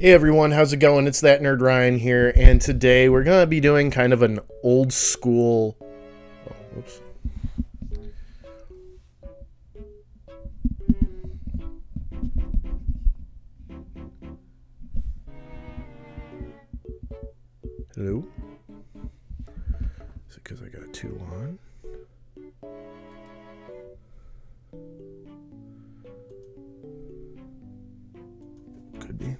Hey everyone, how's it going? It's that nerd Ryan here, and today we're gonna be doing kind of an old school. Oh, oops. Hello? Is it because I got two on? Could be.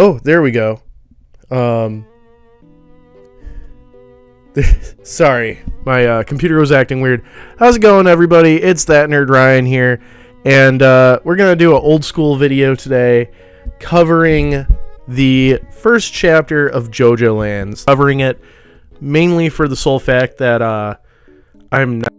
Oh, there we go. Sorry, my computer was acting weird. How's it going, everybody? It's that nerd Ryan here, and we're gonna do an old school video today, covering the first chapter of JOJOLANDS. Covering it mainly for the sole fact that I'm not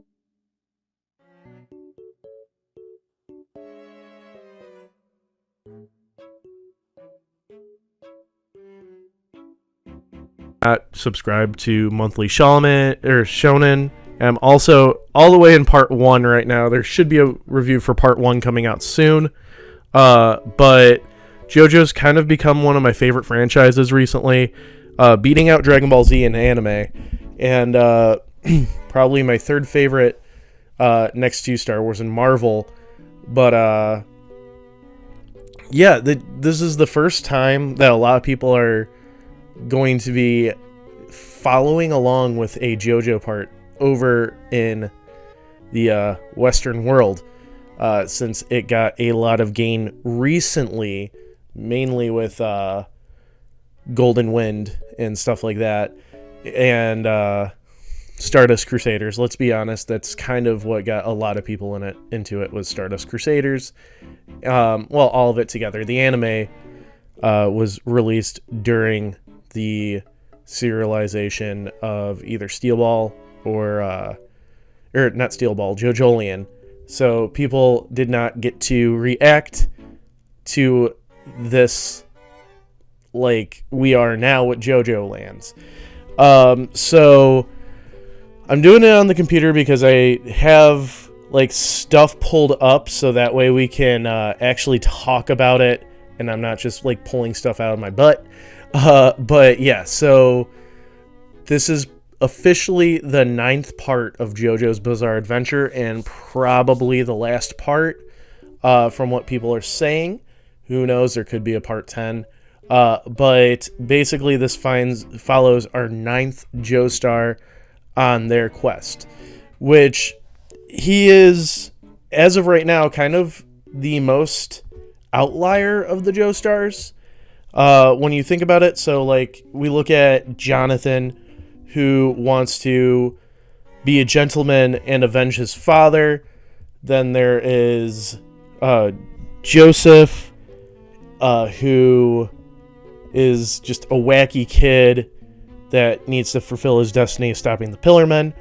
subscribed to monthly Shonen. I'm also all the way in part 1 right now. There should be a review for part 1 coming out soon. But JoJo's kind of become one of my favorite franchises recently, beating out Dragon Ball Z in anime, and probably my third favorite next to Star Wars and Marvel. But yeah, this is the first time that a lot of people are going to be following along with a JoJo part over in the Western world, since it got a lot of gain recently, mainly with Golden Wind and stuff like that, and Stardust Crusaders. Let's be honest, that's kind of what got a lot of people into it was Stardust Crusaders. Well, all of it together. The anime was released during the serialization of either Steel Ball or not Steel Ball, JoJolion. So people did not get to react to this like we are now with JoJoLands. So I'm doing it on the computer because I have like stuff pulled up so that way we can actually talk about it and I'm not just like pulling stuff out of my butt. But yeah, so this is officially the 9th part of JoJo's Bizarre Adventure and probably the last part, from what people are saying. Who knows, there could be a part 10. But basically this follows our 9th Joestar on their quest, which he is, as of right now, kind of the most outlier of the Joestars. When you think about it, so like we look at Jonathan, who wants to be a gentleman and avenge his father. Then there is Joseph, who is just a wacky kid that needs to fulfill his destiny of stopping the Pillarmen.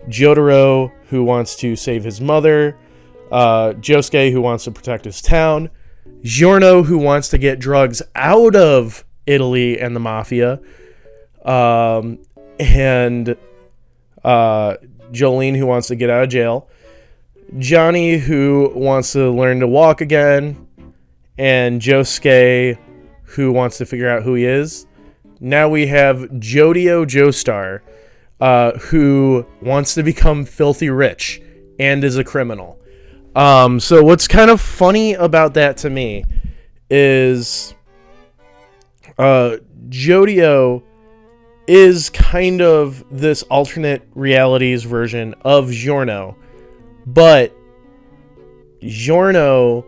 Jotaro, who wants to save his mother. Josuke, who wants to protect his town. Giorno, who wants to get drugs out of Italy and the mafia. And Jolene, who wants to get out of jail. Johnny, who wants to learn to walk again. And Josuke, who wants to figure out who he is. Now we have Jodio Joestar, who wants to become filthy rich and is a criminal. So what's kind of funny about that to me is Jodio is kind of this alternate realities version of Giorno, but Giorno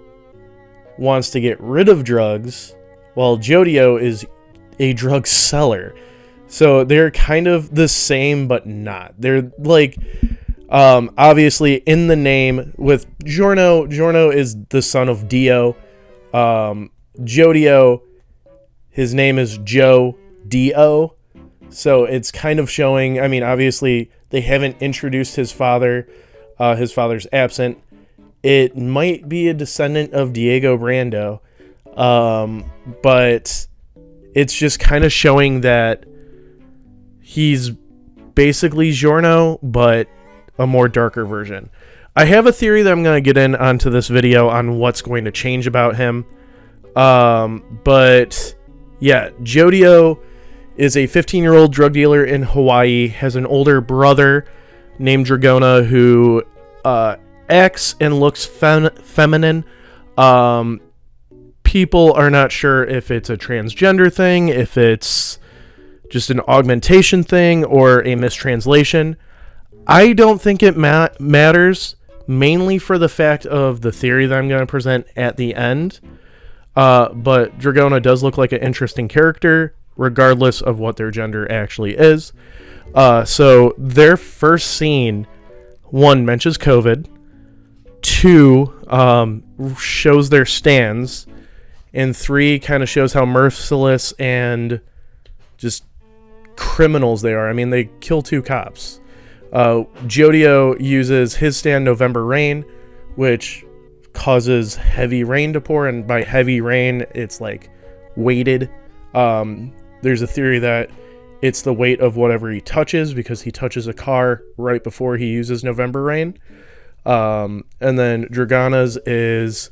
wants to get rid of drugs while Jodio is a drug seller. So they're kind of the same but not. They're like obviously in the name with Giorno is the son of Dio. Jodio, his name is Joe Dio. So it's kind of showing, I mean, obviously they haven't introduced his father. His father's absent. It might be a descendant of Diego Brando. But it's just kind of showing that he's basically Giorno, but a more darker version. I have a theory that I'm going to get in onto this video on what's going to change about him. But yeah, Jodio is a 15-year-old drug dealer in Hawaii, has an older brother named Dragona who acts and looks feminine. People are not sure if it's a transgender thing, if it's just an augmentation thing, or a mistranslation. I don't think it matters, mainly for the fact of the theory that I'm going to present at the end. But Dragona does look like an interesting character, regardless of what their gender actually is. So their first scene, 1, mentions COVID. 2, shows their stands. And 3, kind of shows how merciless and just criminals they are. I mean, they kill 2 cops. Jodio uses his stand, November Rain, which causes heavy rain to pour, and by heavy rain, it's like weighted. There's a theory that it's the weight of whatever he touches, because he touches a car right before he uses November Rain. And then Dragona's is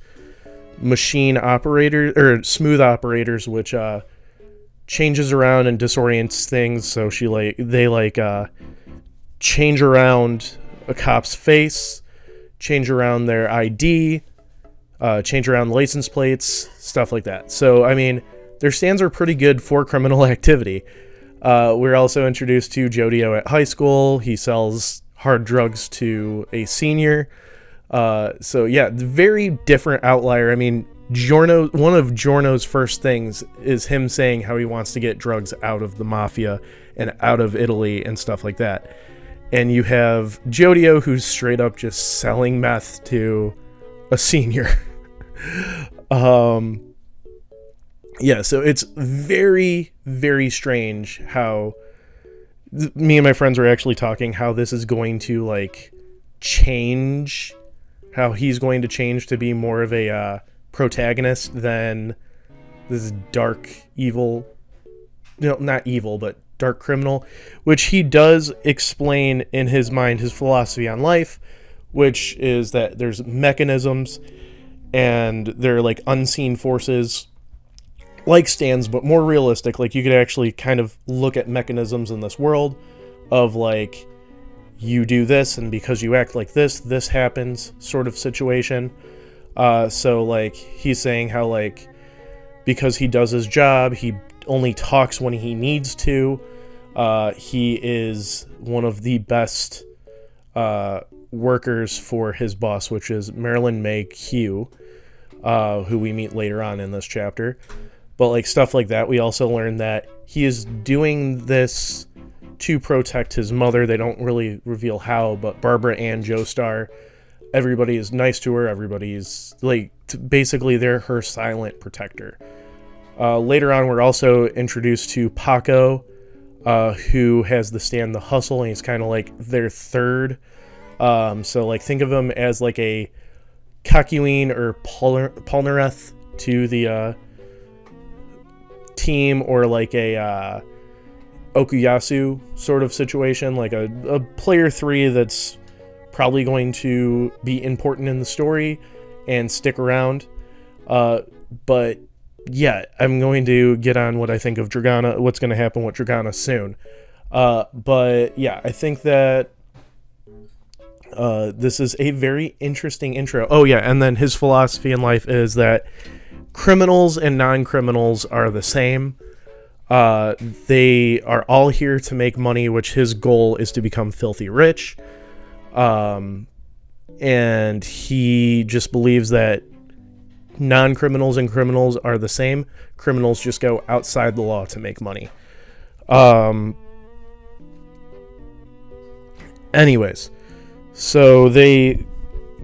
machine operators, or smooth operators, which changes around and disorients things. So they change around a cop's face, change around their ID, change around license plates, stuff like that. So, I mean, their stands are pretty good for criminal activity. We're also introduced to Jodio at high school. He sells hard drugs to a senior. So, yeah, very different outlier. I mean, one of Giorno's first things is him saying how he wants to get drugs out of the mafia and out of Italy and stuff like that. And you have Jodio, who's straight up just selling meth to a senior. Yeah, so it's very, very strange how me and my friends were actually talking how this is going to like change, how he's going to change to be more of a protagonist than this dark evil, not evil, but dark criminal, which he does explain in his mind, his philosophy on life, which is that there's mechanisms and they're like unseen forces like stands, but more realistic. Like you could actually kind of look at mechanisms in this world of like, you do this, and because you act like this happens sort of situation. So like he's saying how like, because he does his job, he only talks when he needs to. He is one of the best workers for his boss, which is Marilyn May Q, who we meet later on in this chapter. But like stuff like that, we also learn that he is doing this to protect his mother. They don't really reveal how, but Barbara Ann Joestar, everybody is nice to her. Everybody's like, basically they're her silent protector. Later on, we're also introduced to Paco, who has the stand The Hustle, and he's kind of like their third. So like think of him as like a Kakyoin or Polnareff to the team, or like a Okuyasu sort of situation, like a player 3 that's probably going to be important in the story and stick around. But yeah, I'm going to get on what I think of Dragona, what's going to happen with Dragona soon. But yeah, I think that this is a very interesting intro. Oh yeah, and then his philosophy in life is that criminals and non-criminals are the same. They are all here to make money, which his goal is to become filthy rich. And he just believes that non-criminals and criminals are the same. Criminals just go outside the law to make money. Anyways, so they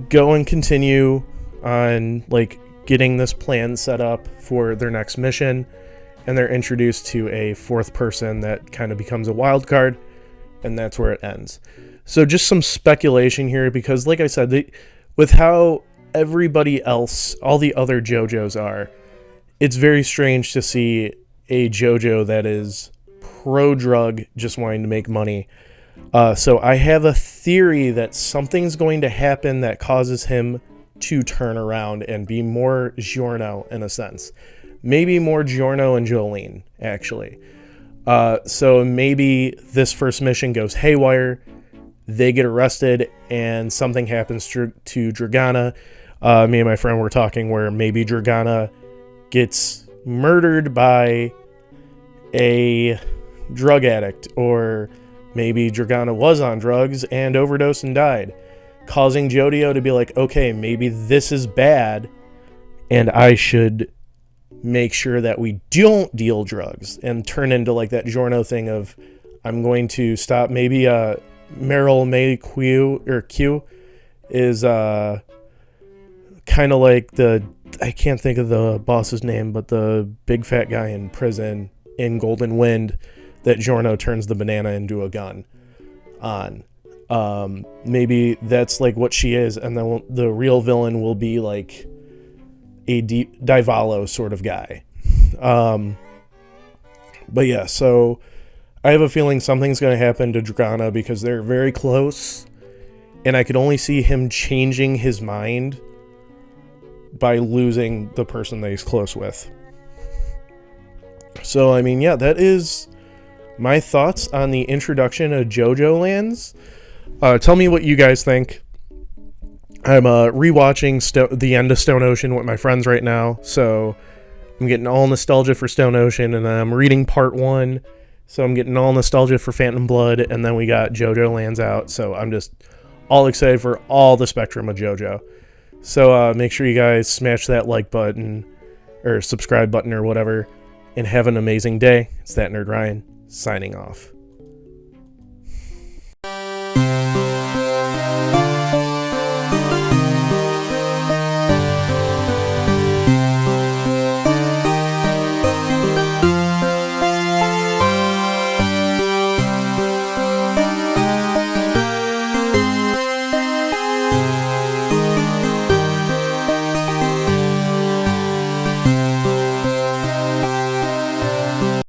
go and continue on like getting this plan set up for their next mission, and they're introduced to a fourth person that kind of becomes a wild card, and that's where it ends. So just some speculation here, because like I said, with how everybody else, all the other JoJos are, it's very strange to see a JoJo that is pro-drug, just wanting to make money. So I have a theory that something's going to happen that causes him to turn around and be more Giorno in a sense. Maybe more Giorno and Jolene, actually. So maybe this first mission goes haywire, they get arrested, and something happens to Dragana. Me and my friend were talking where maybe Dragana gets murdered by a drug addict, or maybe Dragana was on drugs and overdosed and died, causing Jodio to be like, okay, maybe this is bad, and I should make sure that we don't deal drugs, and turn into like that Giorno thing of, I'm going to stop. Maybe Meryl May Q is kind of like I can't think of the boss's name, but the big fat guy in prison in Golden Wind that Giorno turns the banana into a gun on. Maybe that's like what she is, and then the real villain will be like a Divalo sort of guy. But yeah, so I have a feeling something's going to happen to Dragana because they're very close, and I could only see him changing his mind by losing the person that he's close with. So, I mean, yeah, that is my thoughts on the introduction of JoJoLands. Tell me what you guys think. I'm rewatching the end of Stone Ocean with my friends right now, so I'm getting all nostalgia for Stone Ocean, and then I'm reading part 1, so I'm getting all nostalgia for Phantom Blood, and then we got JoJoLands out, so I'm just all excited for all the spectrum of JoJo. So make sure you guys smash that like button, or subscribe button, or whatever, and have an amazing day. It's That Nerd Ryan, signing off.